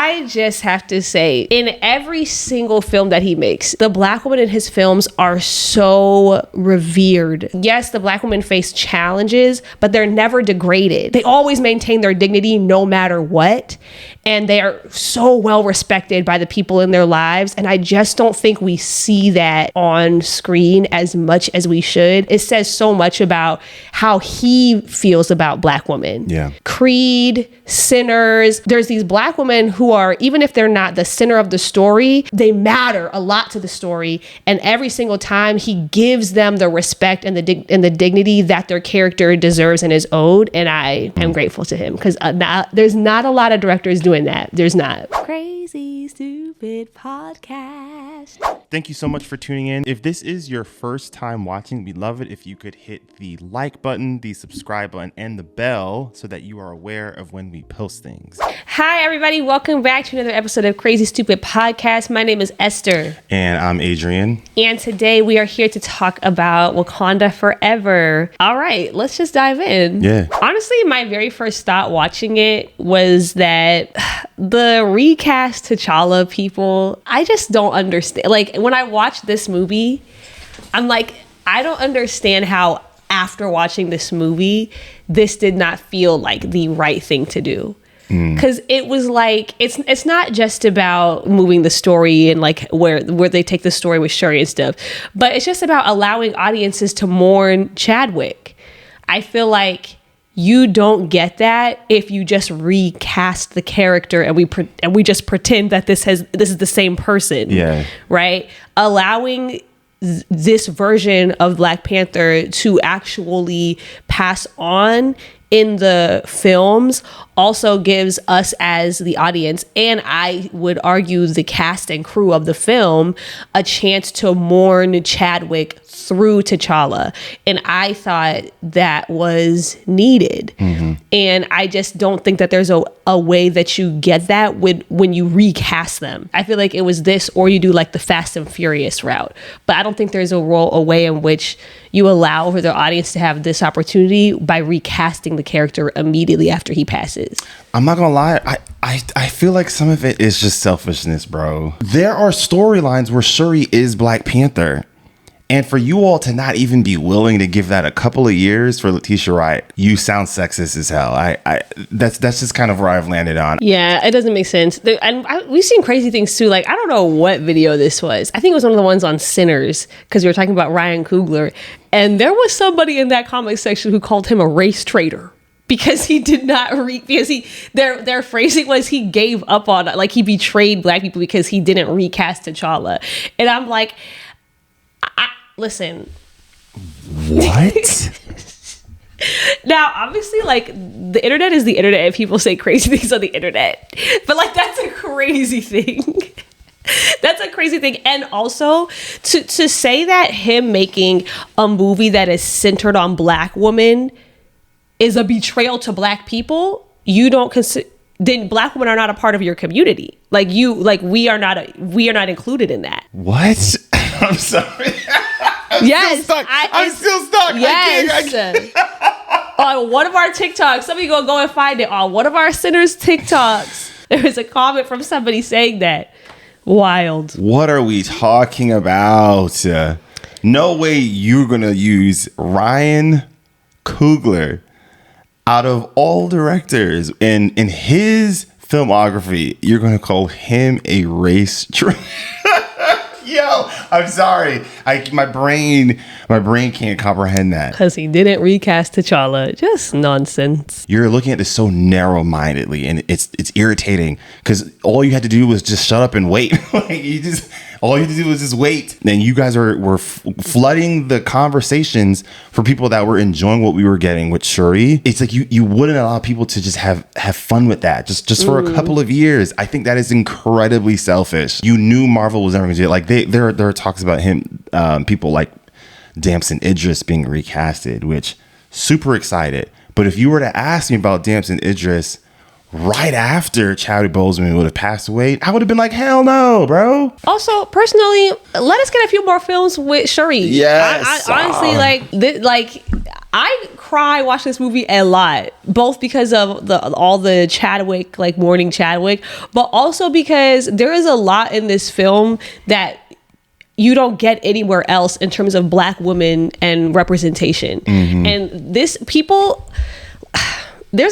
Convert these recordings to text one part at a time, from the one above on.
I just have to say, in every single film that he makes, the Black women in his films are so revered. Yes, the Black women face challenges, but they're never degraded. They always maintain their dignity no matter what. And they are so well respected by the people in their lives. And I just don't think we see that on screen as much as we should. It says so much about how he feels about Black women. Yeah. Creed, Sinners. There's these Black women who are, even if they're not the center of the story, they matter a lot to the story. And every single time he gives them the respect and the dignity that their character deserves and is owed. And I am grateful to him because there's not a lot of directors doing that. There's not. Crazy Stupid Podcast. Thank you so much for tuning in. If this is your first time watching, we'd love it if you could hit the like button, the subscribe button, and the bell so that you are aware of when we post things. Hi, everybody. Welcome back to another episode of Crazy Stupid Podcast. My name is Esther. And I'm Adrian. And today we are here to talk about Wakanda Forever. All right, let's just dive in. Yeah. Honestly, my very first thought watching it was that the recast T'Challa people, I just don't understand. Like, when I watched this movie, I'm like, I don't understand how after watching this movie, this did not feel like the right thing to do. Because it was like, it's not just about moving the story and like where they take the story with Shuri and stuff, but it's just about allowing audiences to mourn Chadwick. I feel like you don't get that if you just recast the character and we just pretend that this is the same person. Yeah. Right? Allowing this version of Black Panther to actually pass on in the films also gives us as the audience, and I would argue the cast and crew of the film, a chance to mourn Chadwick through T'Challa. And I thought that was needed. Mm-hmm. And I just don't think that there's a way that you get that when you recast them. I feel like it was this, or you do like the Fast and Furious route. But I don't think there's a way in which you allow for the audience to have this opportunity by recasting the character immediately after he passes. I'm not gonna lie, I feel like some of it is just selfishness, bro. There are storylines where Shuri is Black Panther. And for you all to not even be willing to give that a couple of years for Letitia Wright, you sound sexist as hell. That's just kind of where I've landed on. Yeah, it doesn't make sense. We've seen crazy things too. Like, I don't know what video this was. I think it was one of the ones on Sinners, because we were talking about Ryan Coogler. And there was somebody in that comment section who called him a race traitor. Because he did not their phrasing was he gave up on, like, he betrayed Black people because he didn't recast T'Challa. And I'm like, listen. What? Now, obviously, like, the internet is the internet and people say crazy things on the internet. But, like, that's a crazy thing. That's a crazy thing. And also, to say that him making a movie that is centered on Black women is a betrayal to Black people, you don't consider, then Black women are not a part of your community. Like, we are not included in that. What? I'm sorry. Yes. I'm still stuck. Yes. I can't. On one of our TikToks, somebody go and find it. On one of our Sinners TikToks, there was a comment from somebody saying that. Wild. What are we talking about? No way you're going to use Ryan Coogler out of all directors in his filmography. You're going to call him a race traitor. Yo, I'm sorry. My brain can't comprehend that. Because he didn't recast T'Challa. Just nonsense. You're looking at this so narrow-mindedly, and it's irritating because all you had to do was just shut up and wait. All you had to do was just wait. And you guys were flooding the conversations for people that were enjoying what we were getting with Shuri. It's like you wouldn't allow people to just have fun with that just for a couple of years. I think that is incredibly selfish. You knew Marvel was never going to do it. Like there are talks about him, people like Damson Idris being recasted, which super excited. But if you were to ask me about Damson Idris right after Chadwick Boseman would have passed away, I would have been like, hell no, bro. Also, personally, let us get a few more films with Shuri. Yes. I honestly, I cry watching this movie a lot, both because of all the Chadwick, like mourning Chadwick, but also because there is a lot in this film that you don't get anywhere else in terms of Black women and representation. And there's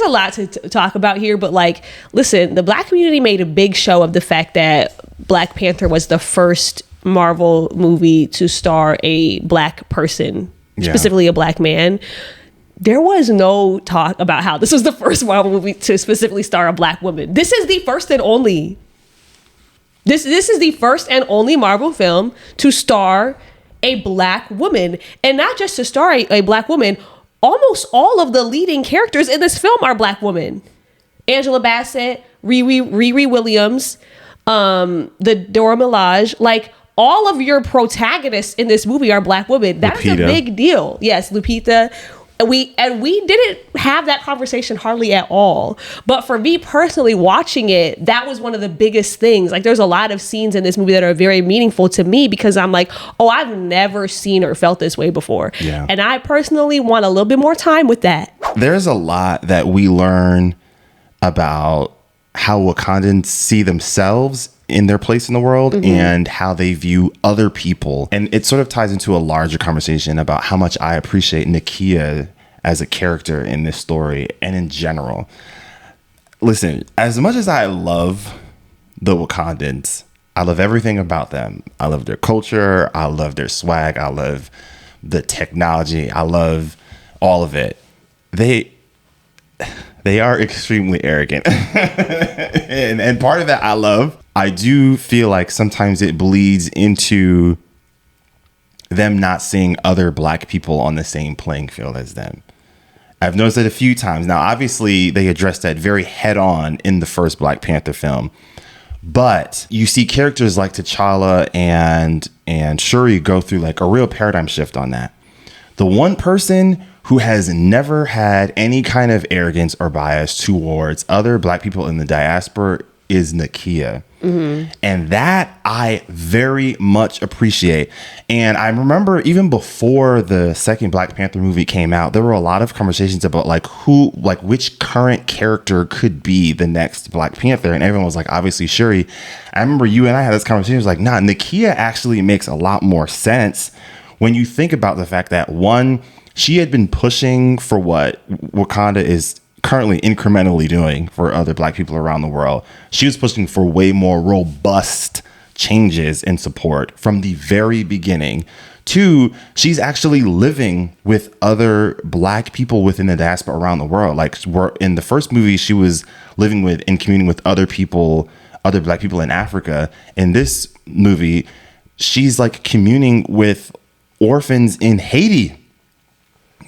a lot to talk about here, but like, listen, the Black community made a big show of the fact that Black Panther was the first Marvel movie to star a Black person, specifically a Black man. There was no talk about how this was the first Marvel movie to specifically star a Black woman. This is the first and only. This is the first and only Marvel film to star a Black woman, and not just to star a Black woman. Almost all of the leading characters in this film are Black women. Angela Bassett, Riri Williams, the Dora Milaje, like all of your protagonists in this movie are Black women. That is a big deal. Yes, Lupita. We didn't have that conversation hardly at all. But for me personally, watching it, that was one of the biggest things. Like, there's a lot of scenes in this movie that are very meaningful to me because I'm like, oh, I've never seen or felt this way before. Yeah. And I personally want a little bit more time with that. There's a lot that we learn about how Wakandans see themselves in their place in the world and how they view other people. And it sort of ties into a larger conversation about how much I appreciate Nakia as a character in this story and in general. Listen, as much as I love the Wakandans, I love everything about them. I love their culture. I love their swag. I love the technology. I love all of it. They are extremely arrogant. and part of that I love. I do feel like sometimes it bleeds into them not seeing other Black people on the same playing field as them. I've noticed it a few times. Now, obviously, they addressed that very head on in the first Black Panther film. But you see characters like T'Challa and Shuri go through like a real paradigm shift on that. The one person who has never had any kind of arrogance or bias towards other Black people in the diaspora is Nakia. And that I very much appreciate. And I remember even before the second Black Panther movie came out, there were a lot of conversations about which current character could be the next Black Panther. And everyone was like, obviously Shuri. I remember you and I had this conversation. It was like, nah, Nakia actually makes a lot more sense when you think about the fact that, one, she had been pushing for what Wakanda is currently incrementally doing for other Black people around the world. She was pushing for way more robust changes in support from the very beginning. Two, she's actually living with other Black people within the diaspora around the world. Like, in the first movie, she was living with and communing with other people, other Black people in Africa. In this movie, she's like communing with orphans in Haiti.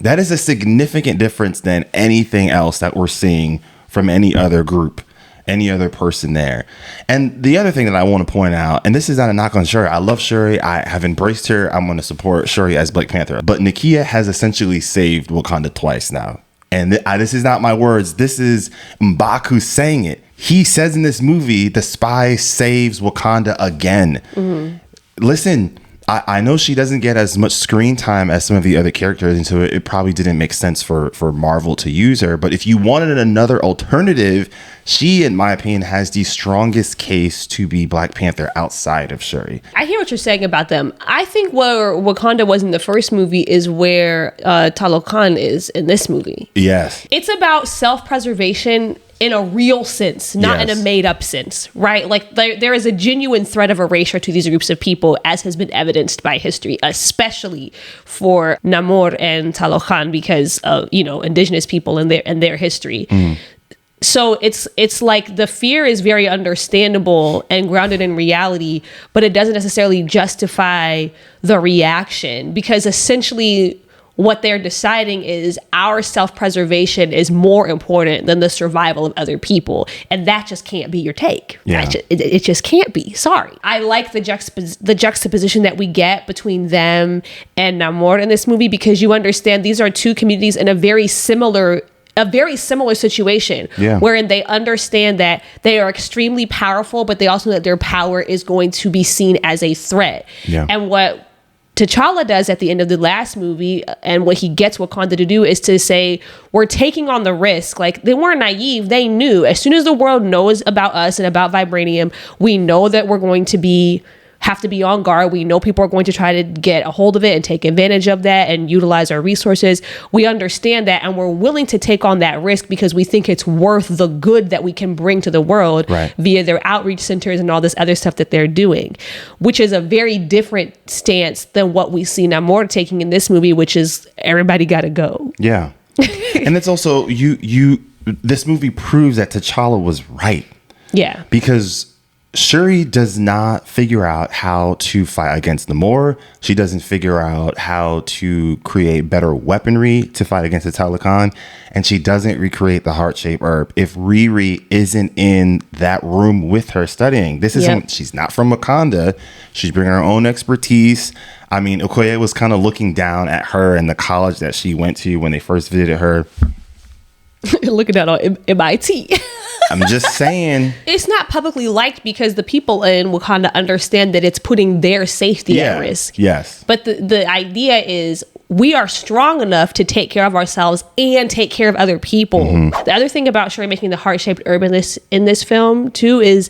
That is a significant difference than anything else that we're seeing from any other group, any other person there. And the other thing that I want to point out, and this is not a knock on Shuri. I love Shuri. I have embraced her. I'm going to support Shuri as Black Panther. But Nakia has essentially saved Wakanda twice now. And this is not my words. This is M'Baku saying it. He says in this movie, the spy saves Wakanda again. Listen, I know she doesn't get as much screen time as some of the other characters, and so it probably didn't make sense for Marvel to use her. But if you wanted another alternative, she, in my opinion, has the strongest case to be Black Panther outside of Shuri. I hear what you're saying about them. I think where Wakanda was in the first movie is where Talokan is in this movie. Yes. It's about self-preservation in a real sense, not in a made-up sense, right? Like, there is a genuine threat of erasure to these groups of people, as has been evidenced by history, especially for Namor and Talokan, because of, indigenous people and their history. So it's like the fear is very understandable and grounded in reality, but it doesn't necessarily justify the reaction, because essentially what they're deciding is our self-preservation is more important than the survival of other people. And that just can't be your take. Yeah. It just can't be. Sorry. I like the juxtaposition that we get between them and Namor in this movie, because you understand these are two communities in a very similar situation, wherein they understand that they are extremely powerful, but they also know that their power is going to be seen as a threat. And what T'Challa does at the end of the last movie, and what he gets Wakanda to do is to say, we're taking on the risk. Like, they weren't naive. They knew as soon as the world knows about us and about vibranium, we know that we're going to have to be on guard. We know people are going to try to get a hold of it and take advantage of that and utilize our resources. We understand that, and we're willing to take on that risk because we think it's worth the good that we can bring to the world via their outreach centers and all this other stuff that they're doing, which is a very different stance than what we see Namor taking in this movie, which is everybody got to go. Yeah. And it's also, this movie proves that T'Challa was right. Yeah. Because Shuri does not figure out how to fight against Namor. She doesn't figure out how to create better weaponry to fight against the Talokan. And she doesn't recreate the heart-shaped herb if Riri isn't in that room with her studying. She's not from Wakanda. She's bringing her own expertise. I mean, Okoye was kind of looking down at her and the college that she went to when they first visited her. Looking down on MIT. I'm just saying. It's not publicly liked because the people in Wakanda understand that it's putting their safety at risk. Yes. But the idea is we are strong enough to take care of ourselves and take care of other people. Mm-hmm. The other thing about Shuri making the heart-shaped herb in this film, too, is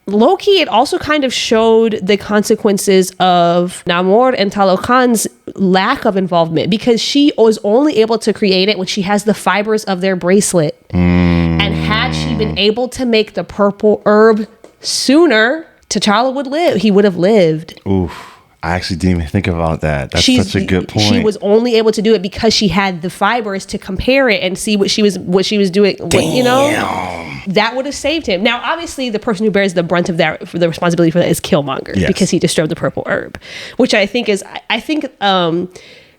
low-key, it also kind of showed the consequences of Namor and Talokan's lack of involvement, because she was only able to create it when she has the fibers of their bracelet. And had she been able to make the purple herb sooner, T'Challa would live. He would have lived. Oof. I actually didn't even think about that. That's such a good point. She was only able to do it because she had the fibers to compare it and see what she was doing. That would have saved him. Now, obviously, the person who bears the brunt of that, the responsibility for that, is Killmonger, because he disturbed the purple herb, which I think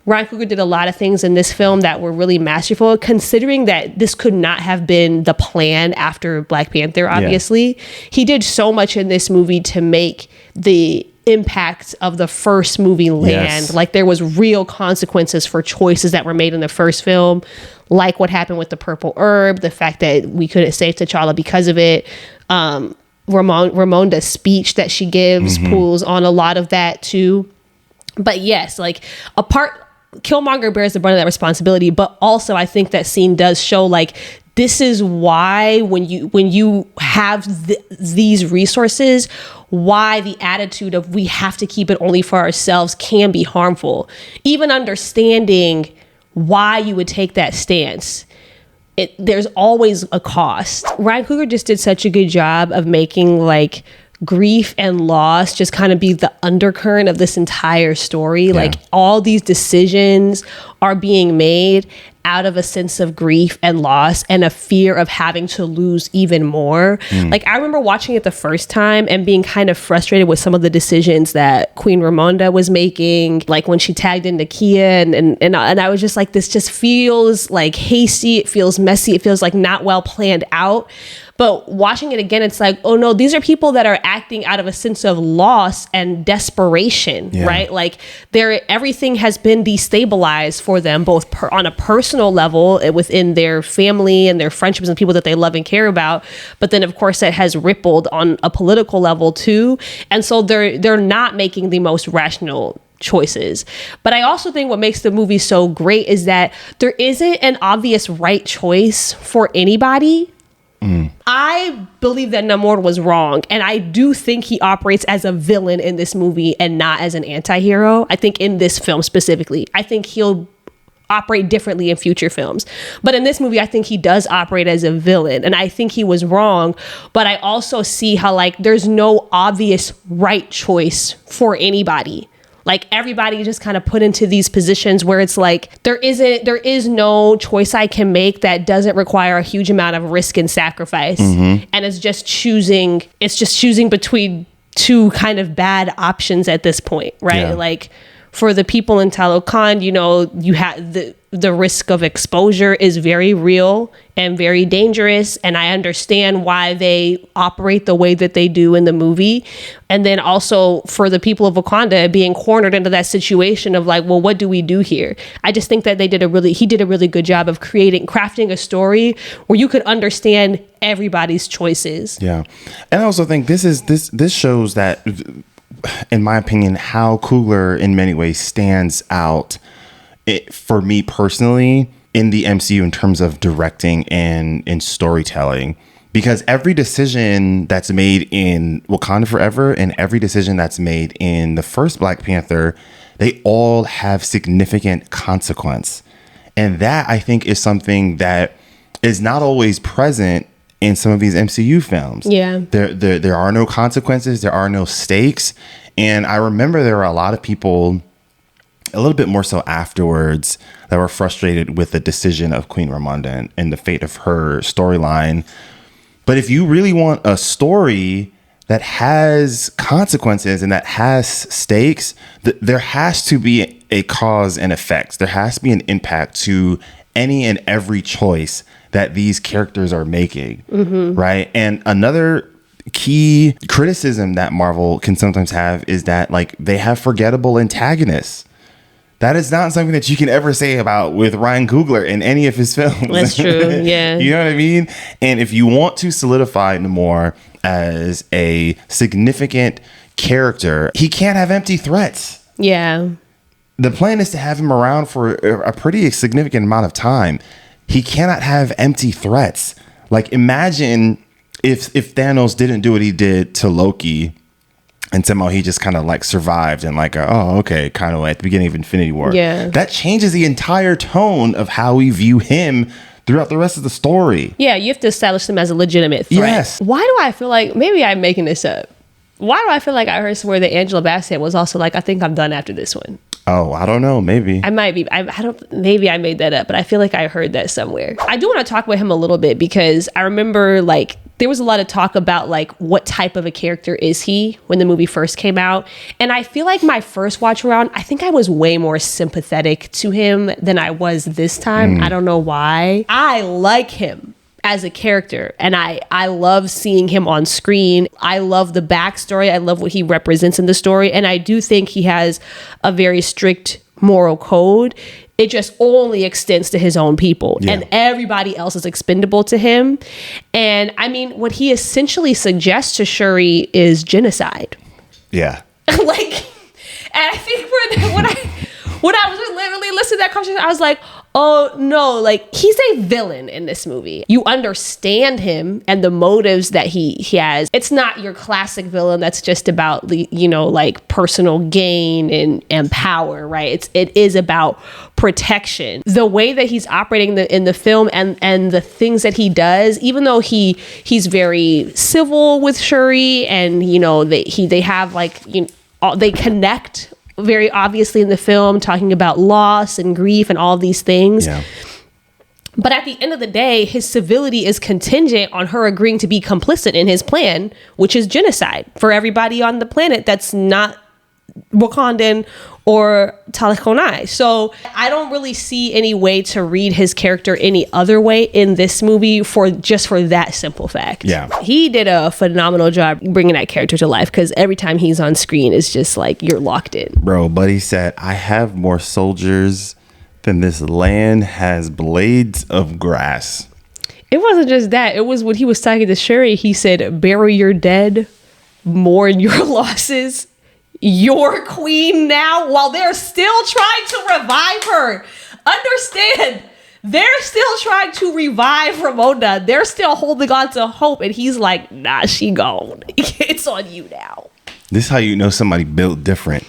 Ryan Coogler did a lot of things in this film that were really masterful, considering that this could not have been the plan after Black Panther, obviously. He did so much in this movie to make the impact of the first movie land. Like, there was real consequences for choices that were made in the first film, like what happened with the purple herb, the fact that we couldn't save T'Challa because of it. Ramonda's speech that she gives pulls on a lot of that too. But yes, like, Killmonger bears the brunt of that responsibility, but also I think that scene does show, like, this is why when you have these resources, why the attitude of we have to keep it only for ourselves can be harmful. Even understanding why you would take that stance, there's always a cost. Ryan Coogler just did such a good job of making, like, grief and loss just kind of be the undercurrent of this entire story. Like, all these decisions are being made out of a sense of grief and loss and a fear of having to lose even more. Like, I remember watching it the first time and being kind of frustrated with some of the decisions that Queen Ramonda was making, like when she tagged in Nakia, and I was just like, this just feels like hasty, it feels messy, it feels like not well planned out. But watching it again, it's like, oh no, these are people that are acting out of a sense of loss and desperation, right? Like, everything has been destabilized for them, both on a personal level within their family and their friendships and people that they love and care about. But then, of course, that has rippled on a political level too. And so they're not making the most rational choices. But I also think what makes the movie so great is that there isn't an obvious right choice for anybody. I believe that Namor was wrong, and I do think he operates as a villain in this movie and not as an anti-hero. I think in this film specifically, I think he'll operate differently in future films. But in this movie, I think he does operate as a villain, and I think he was wrong. But I also see how, like, there's no obvious right choice for anybody. Like, everybody just kind of put into these positions where it's like, there is no choice I can make that doesn't require a huge amount of risk and sacrifice. And it's just choosing between two kind of bad options at this point, right? Like, for the people in Talokan, you have the risk of exposure is very real and very dangerous, and I understand why they operate the way that they do in the movie. And then also for the people of Wakanda being cornered into that situation of like, well, what do we do here? I just think that he did a really good job of crafting a story where you could understand everybody's choices. Yeah. And I also think this shows that in my opinion, how Coogler in many ways stands out for me personally in the MCU in terms of directing and in storytelling. Because every decision that's made in Wakanda Forever and every decision that's made in the first Black Panther, they all have significant consequence. And that, I think, is something that is not always present in some of these MCU films. Yeah. There are no consequences. There are no stakes. And I remember there were a lot of people, a little bit more so afterwards, that were frustrated with the decision of Queen Ramonda and the fate of her storyline. But if you really want a story that has consequences and that has stakes, there has to be a cause and effects. There has to be an impact to any and every choice that these characters are making, right? And another key criticism that Marvel can sometimes have is that, like, they have forgettable antagonists. That is not something that you can ever say about with Ryan Coogler in any of his films. That's true. Yeah. You know what I mean? And if you want to solidify Namor as a significant character, he can't have empty threats. Yeah. The plan is to have him around for a pretty significant amount of time. He cannot have empty threats. Like, imagine if Thanos didn't do what he did to Loki, and somehow he just kind of like survived and like, kind of at the beginning of Infinity War. Yeah. That changes the entire tone of how we view him throughout the rest of the story. Yeah, you have to establish him as a legitimate threat. Yes. Why do I feel like, maybe I'm making this up. Why do I feel like I heard somewhere that Angela Bassett was also like, I think I'm done after this one? Oh, I don't know. Maybe. I might be. I don't. Maybe I made that up, but I feel like I heard that somewhere. I do want to talk about him a little bit because I remember like there was a lot of talk about like what type of a character is he when the movie first came out, and I feel like my first watch around, I think I was way more sympathetic to him than I was this time. I don't know why. I like him as a character, and I love seeing him on screen. I love the backstory. I love what he represents in the story, and I do think he has a very strict moral code. It just only extends to his own people, and everybody else is expendable to him. And I mean, what he essentially suggests to Shuri is genocide. Yeah. Like, and I think when I was literally listening to that conversation, I was like, oh no, like he's a villain in this movie. You understand him and the motives that he has. It's not your classic villain that's just about the, like personal gain and power, right? It is about protection. The way that he's operating in the film and the things that he does, even though he's very civil with Shuri, and they have like they connect very obviously in the film, talking about loss and grief and all these things. Yeah. But at the end of the day, his civility is contingent on her agreeing to be complicit in his plan, which is genocide for everybody on the planet that's not Wakandan or Talakonai. So I don't really see any way to read his character any other way in this movie for that simple fact. Yeah. He did a phenomenal job bringing that character to life, because every time he's on screen, it's just like you're locked in. Bro, Buddy said, I have more soldiers than this land has blades of grass. It wasn't just that. It was when he was talking to Shuri, he said, bury your dead, mourn your losses. Your queen now, while they're still trying to revive her. Understand, they're still trying to revive Ramonda. They're still holding on to hope, and he's like, nah, she gone. It's on you now. This is how you know somebody built different.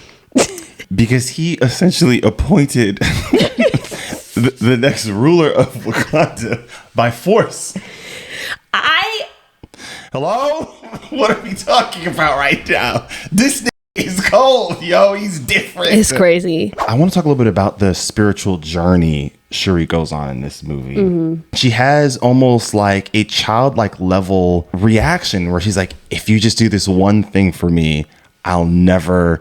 Because he essentially appointed the next ruler of Wakanda by force. Hello? What are we talking about right now? This is cold, yo. He's different. It's crazy. I want to talk a little bit about the spiritual journey Shuri goes on in this movie. Mm-hmm. She has almost like a childlike level reaction where she's like, if you just do this one thing for me, I'll never,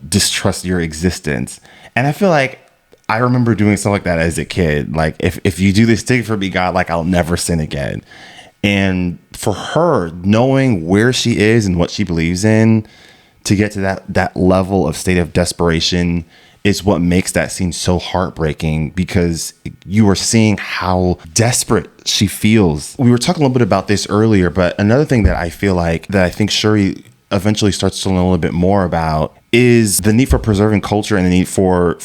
distrust your existence. And I feel like I remember doing something like that as a kid. Like, if you do this thing for me, God, like, I'll never sin again. And for her, knowing where she is and what she believes in, to get to that level of state of desperation is what makes that scene so heartbreaking, because you are seeing how desperate she feels. We were talking a little bit about this earlier, but another thing that I feel like that I think Shuri eventually starts to learn a little bit more about is the need for preserving culture and the need for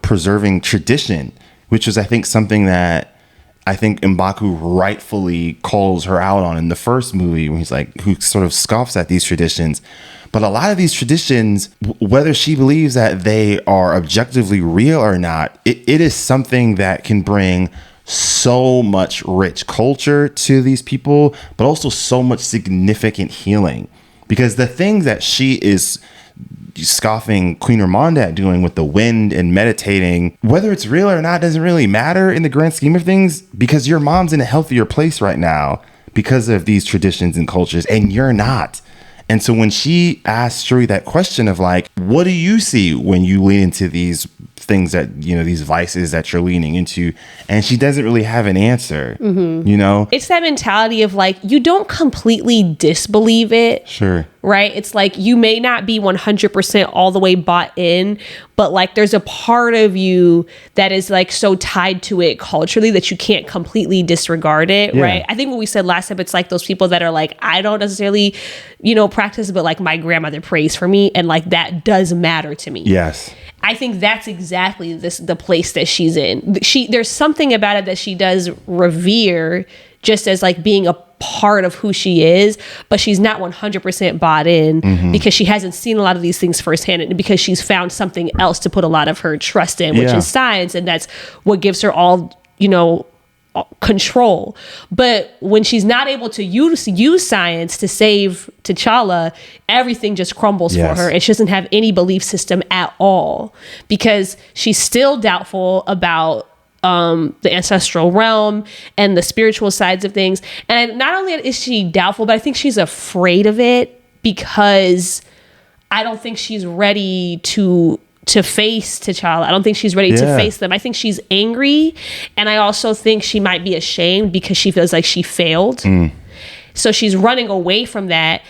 preserving tradition, which is, I think, something that I think M'Baku rightfully calls her out on in the first movie, when he's like, who sort of scoffs at these traditions. But a lot of these traditions, whether she believes that they are objectively real or not, it is something that can bring so much rich culture to these people, but also so much significant healing. Because the things that she is scoffing Queen Ramonda at doing with the wind and meditating, whether it's real or not, doesn't really matter in the grand scheme of things, because your mom's in a healthier place right now because of these traditions and cultures, and you're not. And so when she asked Shuri that question of like, what do you see when you lean into these things that, you know, these vices that you're leaning into, and she doesn't really have an answer, you know? It's that mentality of like, you don't completely disbelieve it. Sure. Right? It's like, you may not be 100% all the way bought in, but like there's a part of you that is like so tied to it culturally that you can't completely disregard it. Yeah. Right? I think what we said last time, it's like those people that are like, I don't necessarily, you know, practice, but like my grandmother prays for me, and like that does matter to me. Yes. I think that's exactly the place that she's in. There's something about it that she does revere, just as like being a part of who she is, but she's not 100% bought in because she hasn't seen a lot of these things firsthand, and because she's found something else to put a lot of her trust in, which is science, and that's what gives her all, you know, control. But when she's not able to use science to save T'Challa, everything just crumbles for her, and she doesn't have any belief system at all, because she's still doubtful about the ancestral realm and the spiritual sides of things. And not only is she doubtful, but I think she's afraid of it, because I don't think she's ready to face T'Challa. I don't think she's ready to face them. I think she's angry, and I also think she might be ashamed because she feels like she failed. So she's running away from that.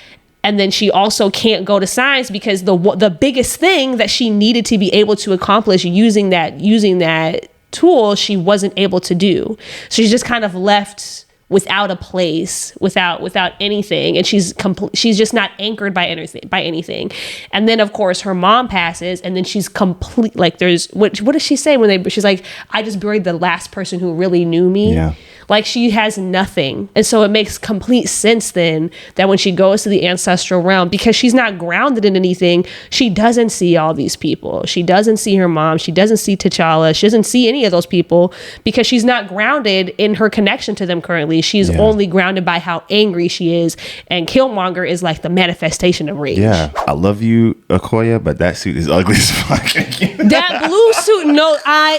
And then she also can't go to science because the biggest thing that she needed to be able to accomplish using that tool, she wasn't able to do. So she's just kind of left without a place, without anything, and she's just not anchored by anything. And then of course her mom passes, and then she's complete, like, there's what does she say she's like, I just buried the last person who really knew me. Like, she has nothing. And so it makes complete sense then that when she goes to the ancestral realm, because she's not grounded in anything, she doesn't see all these people. She doesn't see her mom. She doesn't see T'Challa. She doesn't see any of those people because she's not grounded in her connection to them currently. She's only grounded by how angry she is. And Killmonger is like the manifestation of rage. Yeah. I love you, Okoye, but that suit is ugly as fuck. That blue suit,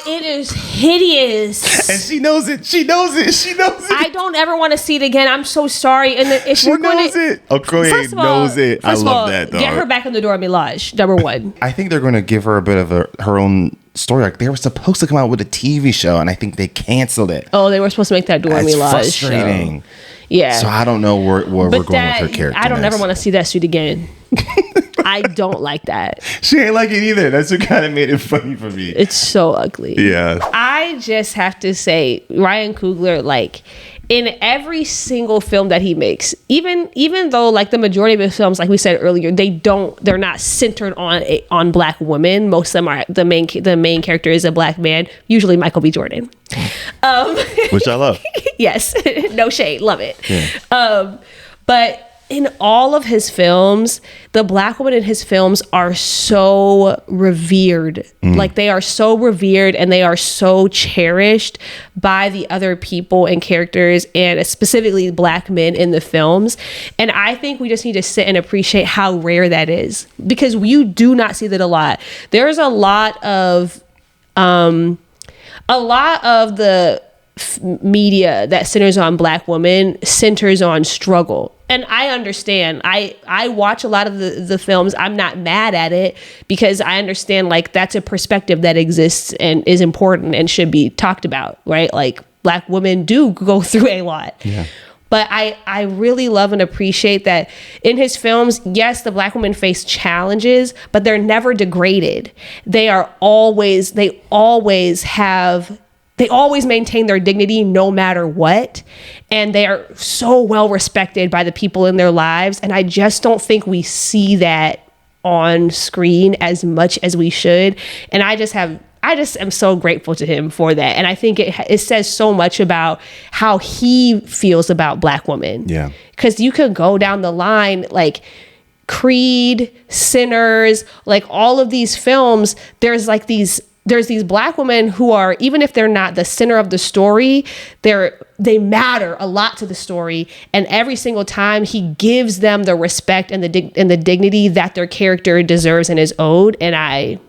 it is hideous. And she knows it. She knows it. I don't ever want to see it again. I'm so sorry. And if she knows it. Okoye knows it. I love that, though. Get her back in the door, Milage. Number one. I think they're going to give her a bit of her own story. Like, they were supposed to come out with a TV show, and I think they canceled it. Oh, they were supposed to make that Dora Milaje frustrating. Show. Yeah. So I don't know where we're going with her character. I don't ever want to see that suit again. I don't like that. She ain't like it either. That's what kind of made it funny for me. It's so ugly. Yeah. I just have to say, Ryan Coogler, like, in every single film that he makes, even though like the majority of his films, like we said earlier, they're not centered on Black women. Most of them are the main character is a Black man, usually Michael B. Jordan, which I love. Yes, no shade, love it. Yeah. But in all of his films, the Black women in his films are so revered. Like, they are so revered, and they are so cherished by the other people and characters, and specifically Black men in the films. And I think we just need to sit and appreciate how rare that is, because you do not see that a lot. There's a lot of the media that centers on Black women centers on struggle. And I understand. I watch a lot of the films. I'm not mad at it, because I understand, like, that's a perspective that exists and is important and should be talked about, right? Like, Black women do go through a lot. Yeah. But I really love and appreciate that in his films, yes, the Black women face challenges, but they're never degraded. They always have they always maintain their dignity no matter what. And they are so well respected by the people in their lives. And I just don't think we see that on screen as much as we should. And I just am so grateful to him for that. And I think it says so much about how he feels about Black women. Yeah. Because you could go down the line, like Creed, Sinners, like all of these films, there's these Black women who are, even if they're not the center of the story, they matter a lot to the story. And every single time he gives them the respect and the dignity that their character deserves and is owed. And I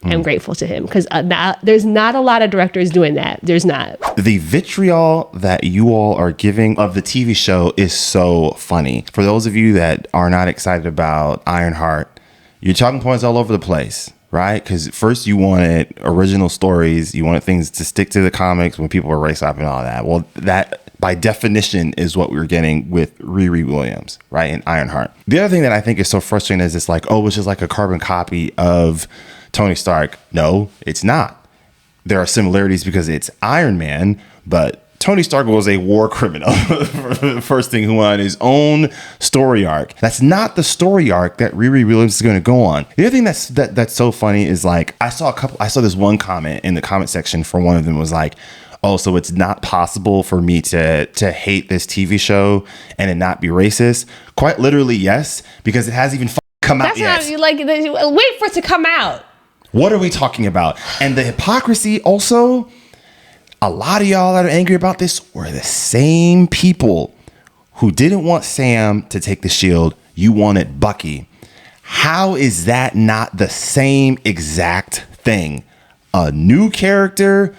am grateful to him, because there's not a lot of directors doing that. There's not. The vitriol that you all are giving of the TV show is so funny. For those of you that are not excited about Ironheart, you're talking points all over the place. Right? Because first you wanted original stories. You wanted things to stick to the comics when people were race swapping and all that. Well, that by definition is what we were getting with Riri Williams, right? In Ironheart. The other thing that I think is so frustrating is it's like, oh, it's just like a carbon copy of Tony Stark. No, it's not. There are similarities because it's Iron Man, but Tony Stark was a war criminal. The first thing, who went on his own story arc. That's not the story arc that Riri Williams is going to go on. The other thing that's so funny is, like, I saw this one comment in the comment section from one of them was like, oh, so it's not possible for me to hate this TV show and it not be racist? Quite literally, yes, because it hasn't even come out yet. That's not, like, wait for it to come out. What are we talking about? And the hypocrisy also, a lot of y'all that are angry about this were the same people who didn't want Sam to take the shield. You wanted Bucky. How is that not the same exact thing? A new character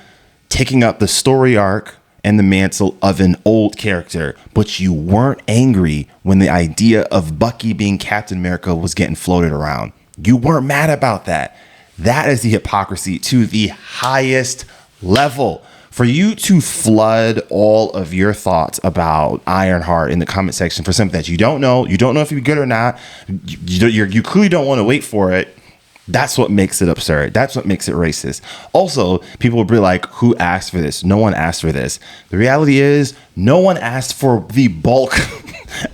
taking up the story arc and the mantle of an old character, but you weren't angry when the idea of Bucky being Captain America was getting floated around. You weren't mad about that. That is the hypocrisy to the highest level. For you to flood all of your thoughts about Ironheart in the comment section for something that you don't know if you're good or not, you clearly don't want to wait for it. That's what makes it absurd. That's what makes it racist. Also, people will be like, who asked for this? No one asked for this. The reality is, no one asked for the bulk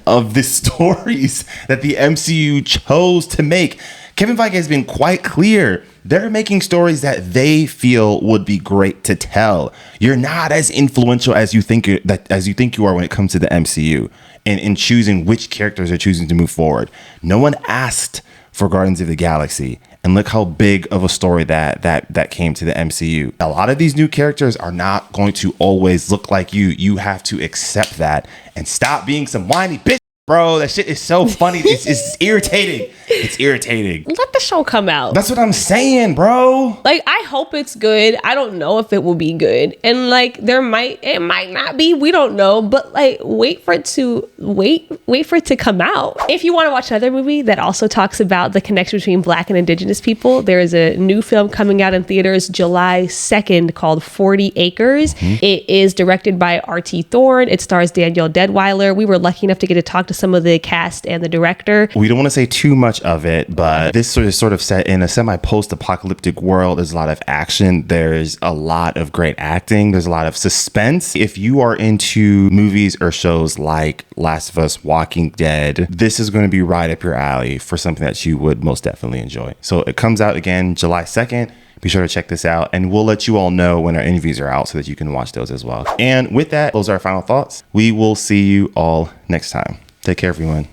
of the stories that the MCU chose to make. Kevin Feige has been quite clear. They're making stories that they feel would be great to tell. You're not as influential as you think you are when it comes to the MCU and in choosing which characters are choosing to move forward. No one asked for Guardians of the Galaxy, and look how big of a story that came to the MCU. A lot of these new characters are not going to always look like you. You have to accept that and stop being some whiny bitch. Bro, that shit is so funny. It's irritating. It's irritating. Let the show come out. That's what I'm saying, bro. Like, I hope it's good. I don't know if it will be good. And like, it might not be. We don't know. But like, wait for it to come out. If you want to watch another movie that also talks about the connection between Black and Indigenous people, there is a new film coming out in theaters July 2nd called 40 Acres. Mm-hmm. It is directed by R.T. Thorne. It stars Danielle Deadwyler. We were lucky enough to get to talk to some of the cast and the director. We don't want to say too much of it, but this is sort of set in a semi-post-apocalyptic world. There's a lot of action. There's a lot of great acting. There's a lot of suspense. If you are into movies or shows like Last of Us, Walking Dead, this is going to be right up your alley for something that you would most definitely enjoy. So it comes out again July 2nd. Be sure to check this out, and we'll let you all know when our interviews are out so that you can watch those as well. And with that, those are our final thoughts. We will see you all next time. Take care, everyone.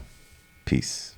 Peace.